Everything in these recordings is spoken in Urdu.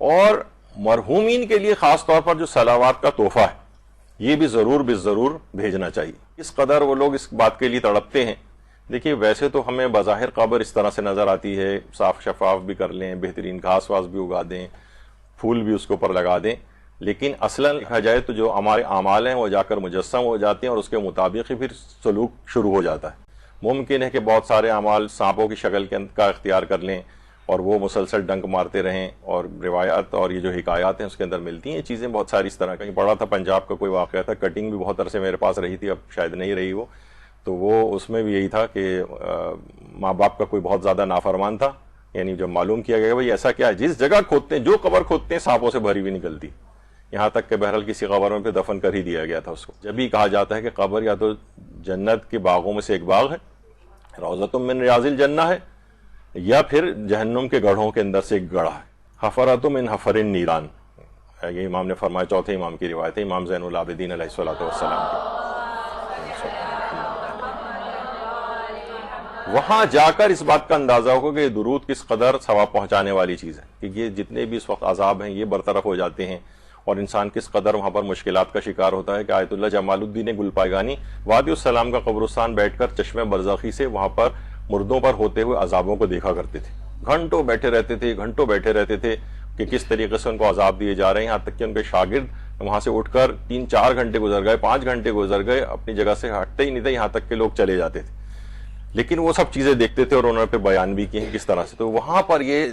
اور مرحومین کے لیے خاص طور پر جو صلوات کا تحفہ ہے یہ بھی ضرور بھیجنا چاہیے. اس قدر وہ لوگ اس بات کے لیے تڑپتے ہیں. دیکھیے ویسے تو ہمیں بظاہر قبر اس طرح سے نظر آتی ہے، صاف شفاف بھی کر لیں، بہترین گھاس واس بھی اگا دیں، پھول بھی اس کے اوپر لگا دیں، لیکن اصلاً دیکھا جائے تو جو ہمارے اعمال ہیں وہ جا کر مجسم ہو جاتے ہیں اور اس کے مطابق ہی پھر سلوک شروع ہو جاتا ہے. ممکن ہے کہ بہت سارے اعمال سانپوں کی شکل کا اختیار کر لیں اور وہ مسلسل ڈنک مارتے رہیں، اور روایات اور یہ جو حکایات ہیں اس کے اندر ملتی ہیں یہ چیزیں بہت ساری اس طرح کا. پڑھا تھا پنجاب کا کوئی واقعہ تھا، کٹنگ بھی بہت عرصے میرے پاس رہی تھی، اب شاید نہیں رہی وہ، تو وہ اس میں بھی یہی تھا کہ ماں باپ کا کوئی بہت زیادہ نافرمان تھا. یعنی جب معلوم کیا گیا بھائی ایسا کیا ہے، جس جگہ کھودتے ہیں، جو قبر کھودتے ہیں سانپوں سے بھری ہوئی نکلتی، یہاں تک کہ بہرحال کسی قبر میں پہ دفن کر ہی دیا گیا تھا اس کو. جب بھی کہا جاتا ہے کہ قبر یا تو جنت کے باغوں میں سے ایک باغ ہے، روضۃ من ریاض الجنہ ہے، یا پھر جہنم کے گڑھوں کے اندر سے ایک گڑھا ہے. حفرۃ من حفر النیران، یہ امام نے فرمایا، چوتھے امام کی روایت ہے، امام زین العابدین علیہ الصلوۃ والسلام کی. وہاں جا کر اس بات کا اندازہ ہوگا کہ درود کس قدر ثواب پہنچانے والی چیز ہے، کہ یہ جتنے بھی اس وقت عذاب ہیں یہ برطرف ہو جاتے ہیں، اور انسان کس قدر وہاں پر مشکلات کا شکار ہوتا ہے. کہ آیت اللہ جمال الدین گلپائگانی وادی السلام کا قبرستان بیٹھ کر چشمہ برزخی سے وہاں پر مردوں پر ہوتے ہوئے عذابوں کو دیکھا کرتے تھے. گھنٹوں بیٹھے رہتے تھے کہ کس طریقے سے ان کو عذاب دیے جا رہے ہیں، یہاں تک کہ ان کے شاگرد وہاں سے اٹھ کر 3-4 گھنٹے گزر گئے، 5 گھنٹے گزر گئے، اپنی جگہ سے ہٹتے ہی نہیں تھے، یہاں تک کہ لوگ چلے جاتے تھے. لیکن وہ سب چیزیں دیکھتے تھے اور انہوں نے پہ بیان بھی کیے ہیں کس طرح سے. تو وہاں پر یہ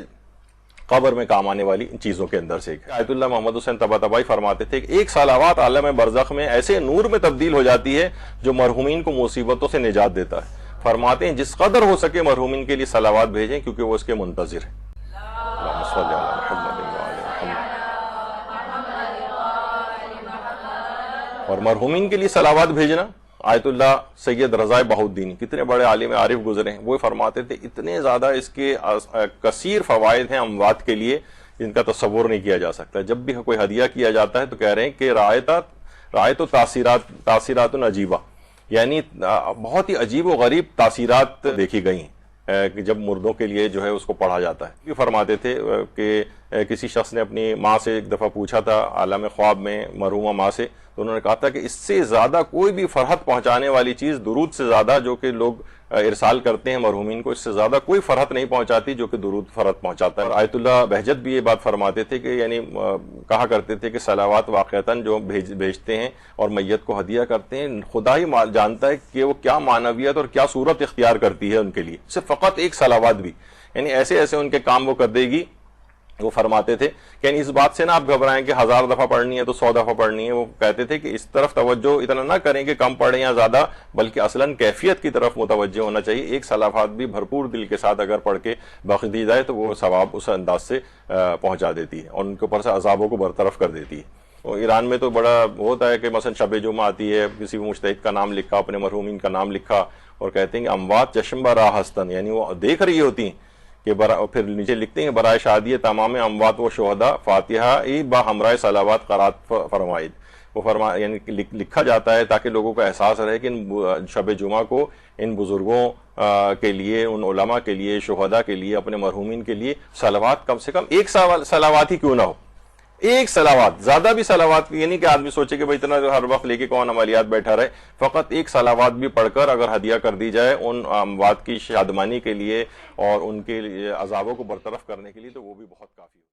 قبر میں کام آنے والی چیزوں کے اندر سے ایک آیت اللہ محمد حسین طباطبائی فرماتے تھے کہ ایک صلوات عالم برزخ میں ایسے نور میں تبدیل ہو جاتی ہے جو مرحومین کو مصیبتوں سے نجات دیتا ہے. فرماتے ہیں جس قدر ہو سکے مرحومین کے لیے صلوات بھیجیں کیونکہ وہ اس کے منتظر ہیں. اللہم صلی علی محمد وعلی محمد. اور مرحومین کے لیے صلوات بھیجنا، آیت اللہ سید رضا بہاؤالدین کتنے بڑے عالم عارف گزرے ہیں، وہ فرماتے تھے اتنے زیادہ اس کے کثیر فوائد ہیں اموات کے لیے جن کا تصور نہیں کیا جا سکتا. جب بھی کوئی ہدیہ کیا جاتا ہے تو کہہ رہے ہیں کہ رایت و تاثیرات عجیبہ، یعنی بہت ہی عجیب و غریب تاثیرات دیکھی گئی ہیں کہ جب مردوں کے لیے جو ہے اس کو پڑھا جاتا ہے. یہ فرماتے تھے کہ کسی شخص نے اپنی ماں سے ایک دفعہ پوچھا تھا عالم خواب میں مرحومہ ماں سے، تو انہوں نے کہا تھا کہ اس سے زیادہ کوئی بھی فرحت پہنچانے والی چیز درود سے زیادہ جو کہ لوگ ارسال کرتے ہیں مرحومین کو، اس سے زیادہ کوئی فرحت نہیں پہنچاتی جو کہ درود فرحت پہنچاتا ہے. اور آیت اللہ بہجت بھی یہ بات فرماتے تھے کہ یعنی کہا کرتے تھے کہ صلوات واقعتاً جو بھیجتے ہیں اور میت کو ہدیہ کرتے ہیں، خدا ہی جانتا ہے کہ وہ کیا معنویت اور کیا صورت اختیار کرتی ہے ان کے لیے. صرف فقط ایک صلوات بھی یعنی ایسے ان کے کام وہ کر دے گی. وہ فرماتے تھے کہ یعنی اس بات سے نہ آپ گھبرائیں کہ 1000 دفعہ پڑھنی ہے تو 100 دفعہ پڑھنی ہے. وہ کہتے تھے کہ اس طرف توجہ اتنا نہ کریں کہ کم پڑھیں یا زیادہ، بلکہ اصلاً کیفیت کی طرف متوجہ ہونا چاہیے. ایک صلوات بھی بھرپور دل کے ساتھ اگر پڑھ کے بخش دی جائے تو وہ ثواب اس انداز سے پہنچا دیتی ہے اور ان کے اوپر سے عذابوں کو برطرف کر دیتی ہے. اور ایران میں تو بڑا ہوتا ہے کہ مثلا شب جمعہ آتی ہے، کسی بھی مجتہد کا نام لکھا، اپنے مرحومین کا نام لکھا، اور کہتے ہیں کہ اموات چشم براہ ہستن، یعنی وہ دیکھ رہی ہوتی ہیں کہ پھر نیچے لکھتے ہیں برائے شادی تمام اموات و شہداء فاتحہ با ہمراہ صلوات قرات فرمائید. وہ یعنی لکھا جاتا ہے تاکہ لوگوں کو احساس رہے کہ ان شب جمعہ کو ان بزرگوں کے لیے، ان علماء کے لیے، شہداء کے لیے، اپنے مرحومین کے لیے صلوات کم سے کم ایک صلوات ہی کیوں نہ ہو، ایک صلوات، زیادہ بھی صلوات یعنی کہ آدمی سوچے کہ بھائی اتنا ہر وقت لے کے کون عملیات بیٹھا رہے. فقط ایک صلوات بھی پڑھ کر اگر ہدیہ کر دی جائے ان اموات کی شادمانی کے لیے اور ان کے عذابوں کو برطرف کرنے کے لیے تو وہ بھی بہت کافی ہے.